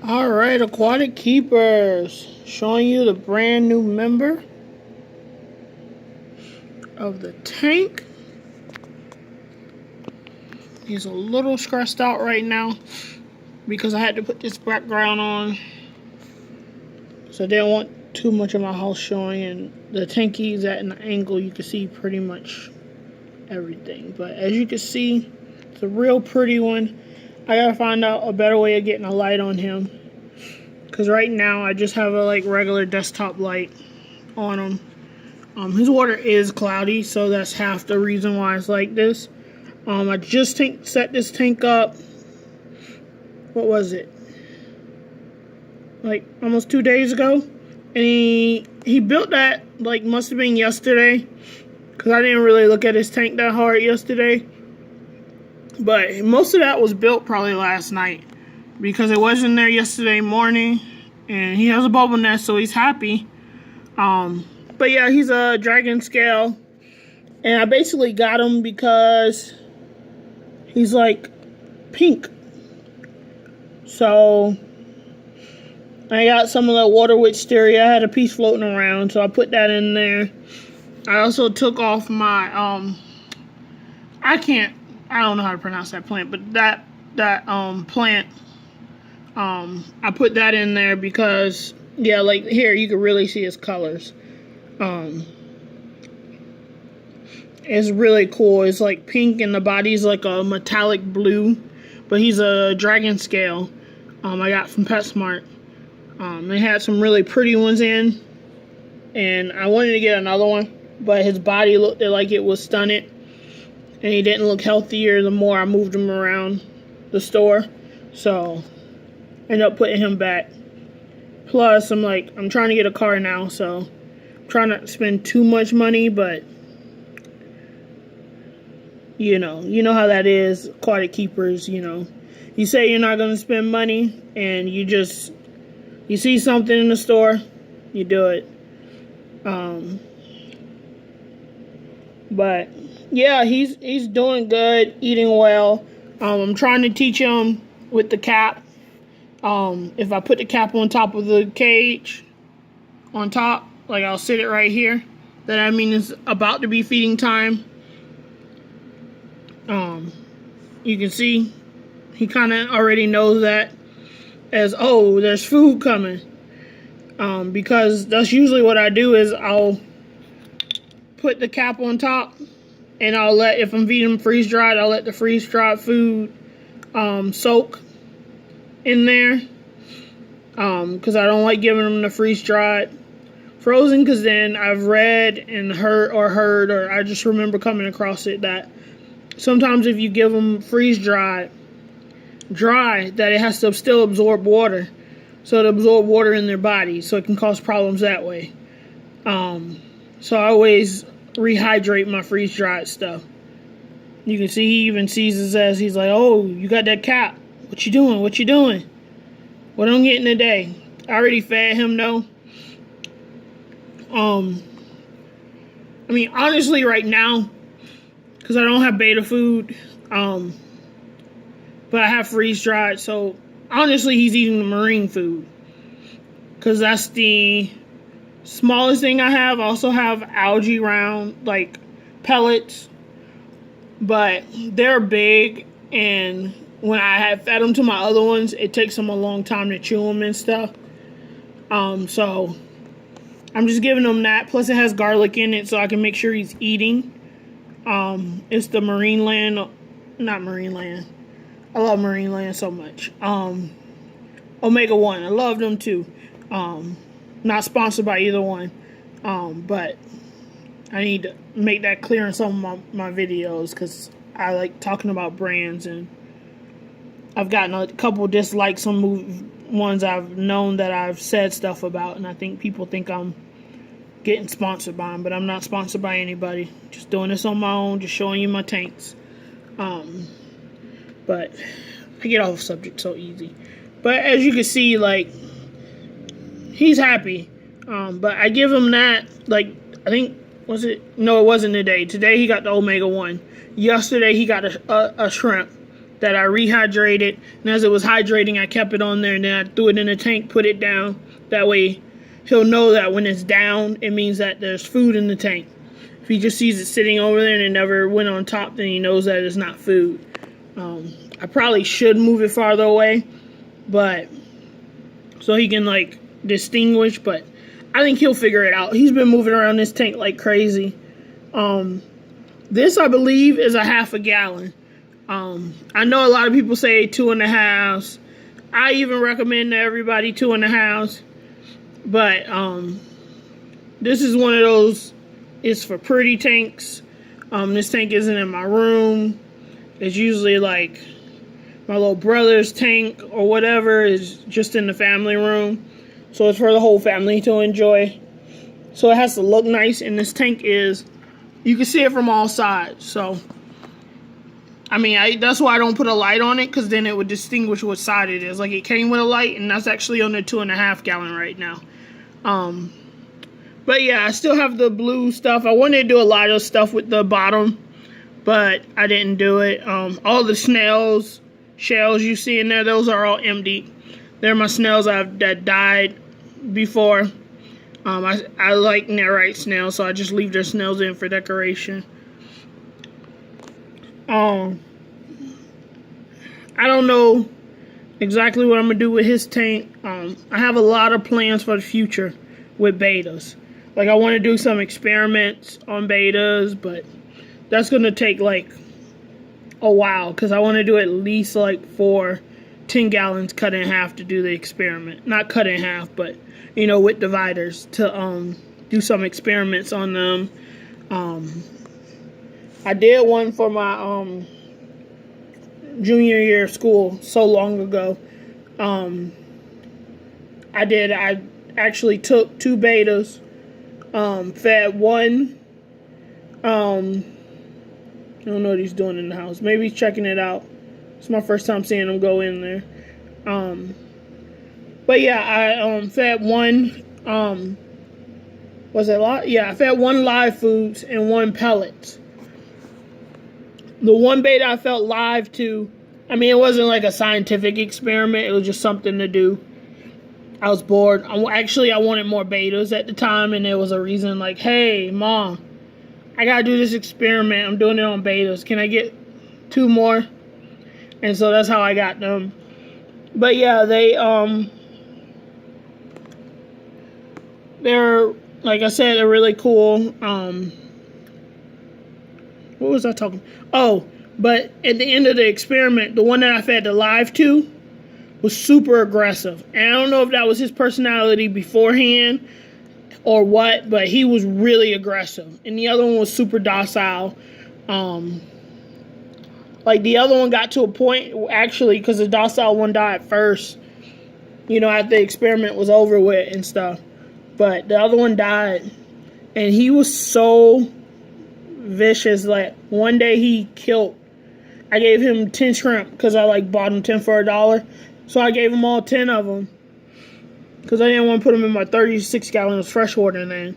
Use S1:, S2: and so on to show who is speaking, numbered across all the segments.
S1: Alright, Aquatic Keepers, showing you the brand new member of the tank. He's a little stressed out right now because I had to put this background on, so I didn't want too much of my house showing, and the tank he's at an angle you can see pretty much everything. But as you can see, it's a real pretty one. I gotta find out a better way of getting a light on him, because right now I just have a regular desktop light on him. His water is cloudy, so that's half the reason why it's like this. I just set this tank up, what was it, like almost 2 days ago, and he built that must have been yesterday, because I didn't really look at his tank that hard yesterday. But most of that was built probably last night, because it wasn't there yesterday morning. And he has a bubble nest, so he's happy. But yeah, he's a dragon scale. And I basically got him because he's like pink. So I got some of the water wisteria. I had a piece floating around, so I put that in there. I also took off my I don't know how to pronounce that plant, but that plant, I put that in there because, yeah, like here you can really see his colors. It's really cool. It's like pink and the body's like a metallic blue, but he's a dragon scale. I got from PetSmart. They had some really pretty ones in, and I wanted to get another one, but his body looked like it was stunted. And he didn't look healthier the more I moved him around the store. So, ended up putting him back. Plus, I'm trying to get a car now, so I'm trying not to spend too much money, but you know how that is, Aquatic Keepers, You say you're not going to spend money, and you see something in the store, you do it. But yeah, he's doing good, eating well. I'm trying to teach him with the cap. If I put the cap on top of the cage, on top, I'll sit it right here, that it's about to be feeding time. You can see he kind of already knows that as, oh, there's food coming. Because that's usually what I do is I'll put the cap on top, and if I'm feeding them freeze-dried, I'll let the freeze-dried food soak in there. Because I don't like giving them the freeze-dried frozen, because then I've read and heard, or I just remember coming across it, that sometimes if you give them freeze-dried dry, that it has to still absorb water. So it absorb water in their body, so it can cause problems that way. So I always rehydrate my freeze-dried stuff. You can see he even sees his ass. He's like, oh, you got that cap. What you doing? What you doing? What I'm getting today? I already fed him, though. Honestly, right now, because I don't have beta food, but I have freeze-dried, so honestly, he's eating the marine food, because that's the smallest thing I have. I also have algae round, pellets, but they're big, and when I have fed them to my other ones, it takes them a long time to chew them and stuff. So I'm just giving them that. Plus, it has garlic in it, so I can make sure he's eating. It's the Marine Land, not Marine Land. I love Marine Land so much. Omega 1, I love them too. Not sponsored by either one, but I need to make that clear in some of my videos, because I like talking about brands, and I've gotten a couple dislikes on ones I've known that I've said stuff about, and I think people think I'm getting sponsored by them, but I'm not sponsored by anybody. Just doing this on my own, just showing you my tanks. But I get off subject so easy. But as you can see, he's happy. But I give him that, I think, was it? No, it wasn't today. Today he got the Omega 1. Yesterday he got a shrimp. that I rehydrated. And as it was hydrating, I kept it on there, and then I threw it in the tank, put it down. That way he'll know that when it's down, it means that there's food in the tank. If he just sees it sitting over there and it never went on top, then he knows that it's not food. I probably should move it farther away, but so he can like distinguish, but I think he'll figure it out. He's been moving around this tank like crazy. This, I believe, is a half a gallon. I know a lot of people say 2.5. I even recommend to everybody 2.5. But this is one of those, it's for pretty tanks. This tank isn't in my room. It's usually like my little brother's tank or whatever is just in the family room. So it's for the whole family to enjoy. So it has to look nice, and this tank is, you can see it from all sides. So, I mean, that's why I don't put a light on it, because then it would distinguish what side it is. Like, it came with a light, and that's actually on the 2.5 gallon right now. But yeah, I still have the blue stuff. I wanted to do a lot of stuff with the bottom, but I didn't do it. All the snails shells you see in there, those are all empty. They're my snails that died before. I like netherite snails, so I just leave their snails in for decoration. I don't know exactly what I'm gonna do with his tank. I have a lot of plans for the future with betas. Like, I want to do some experiments on betas, but that's gonna take like a while, because I want to do at least like 10 gallons cut in half to do the experiment. Not cut in half, but you know, with dividers to do some experiments on them. I did one for my junior year of school so long ago. I actually took 2 betas, fed one. I don't know what he's doing in the house. Maybe he's checking it out. It's my first time seeing him go in there. But yeah, I fed one. Was it live? Yeah, I fed 1 live foods and 1 pellets. The 1 beta I felt live to, I mean, it wasn't like a scientific experiment. It was just something to do. I was bored. I wanted more betas at the time, and there was a reason like, hey, Mom, I gotta do this experiment. I'm doing it on betas. Can I get 2 more? And so that's how I got them. But yeah, they're, like I said, they're really cool. What was I talking? Oh, but at the end of the experiment, the one that I fed the live to was super aggressive. And I don't know if that was his personality beforehand or what, but he was really aggressive. And the other one was super docile. Like, the other one got to a point, actually, because the docile one died first, you know, after the experiment was over with and stuff. But the other one died, and he was so vicious. Like, one day he killed, I gave him 10 shrimp, because I, like, bought him 10 for $1. So I gave him all 10 of them, because I didn't want to put them in my 36 gallons of fresh water then.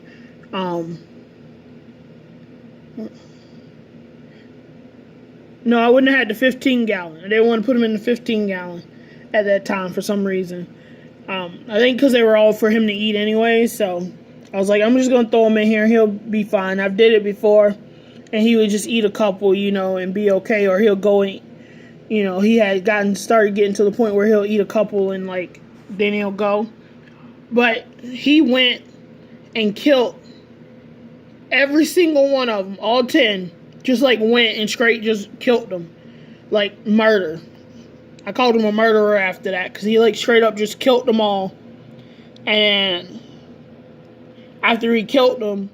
S1: No, I wouldn't have had the 15 gallon. I didn't want to put them in the 15 gallon at that time for some reason. I think because they were all for him to eat anyway, so I was like, I'm just going to throw him in here. He'll be fine. I've did it before, and he would just eat a couple, you know, and be okay, or he'll go and, you know, he had started getting to the point where he'll eat a couple and, like, then he'll go. But he went and killed every single one of them, all 10. Just, like, went and straight just killed them. Like, murder. I called him a murderer after that, because he, like, straight up just killed them all. And after he killed them,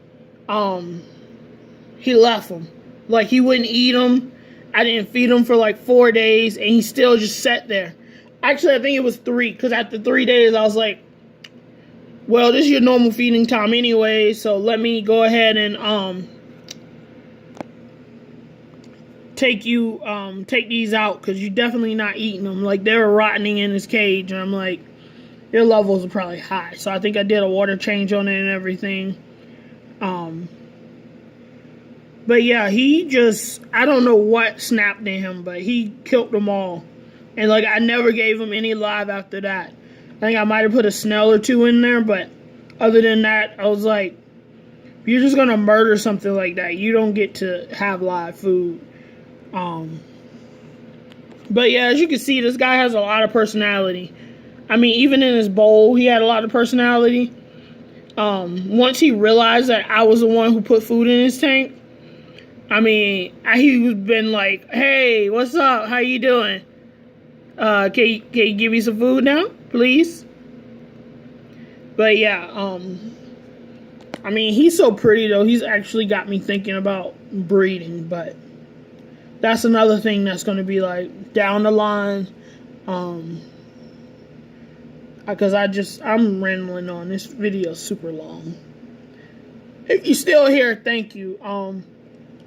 S1: he left them. Like, he wouldn't eat them. I didn't feed him for, like, 4 days, and he still just sat there. Actually, I think it was 3, because after 3 days, I was like, well, this is your normal feeding time anyway, so let me go ahead and, take these out, because you're definitely not eating them. Like, they were rotting in his cage, and I'm like, your levels are probably high. So I think I did a water change on it and everything. But yeah, he just, I don't know what snapped in him, but he killed them all. And like, I never gave him any live after that. I think I might have put a snail or two in there, but other than that, I was like, if you're just gonna murder something like that, you don't get to have live food. But yeah, as you can see, this guy has a lot of personality. I mean, even in his bowl, he had a lot of personality. Once he realized that I was the one who put food in his tank, I mean, he was been like, "Hey, what's up? How you doing? Can you give me some food now, please?" But yeah, I mean, he's so pretty though. He's actually got me thinking about breeding, but that's another thing that's going to be like down the line. Because I'm rambling on. This video is super long. If you're still here, thank you.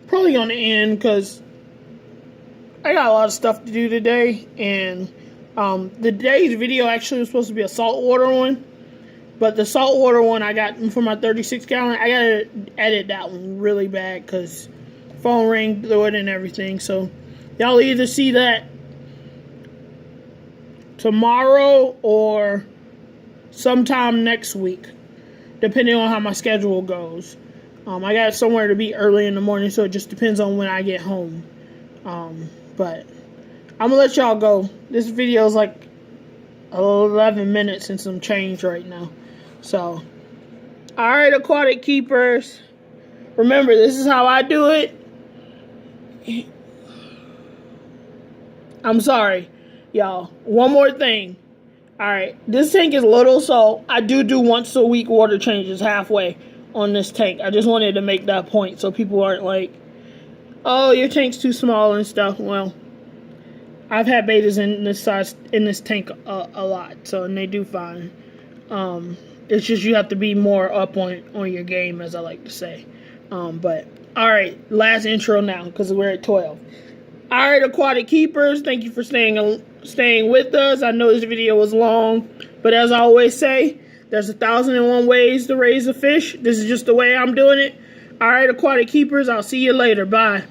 S1: Probably on the end because I got a lot of stuff to do today, and the day's video actually was supposed to be a saltwater one, but the saltwater one I got for my 36 gallon, I gotta edit that one really bad because phone rang through it and everything. So y'all either see that tomorrow or sometime next week, depending on how my schedule goes. I got somewhere to be early in the morning, so it just depends on when I get home. But I'm gonna let y'all go. This video is like 11 minutes and some change right now. So, all right, aquatic keepers. Remember, this is how I do it. I'm sorry, y'all. One more thing. All right, this tank is little, so I do once a week water changes halfway on this tank. I just wanted to make that point so people aren't like, "Oh, your tank's too small and stuff." Well, I've had betas in this tank a lot, so and they do fine. It's just you have to be more up on your game, as I like to say. But all right, last intro now because we're at 12. All right, aquatic keepers, thank you for staying with us. I know this video was long, but as I always say, there's 1,001 ways to raise a fish. This is just the way I'm doing it. All right, aquatic keepers, I'll see you later. Bye.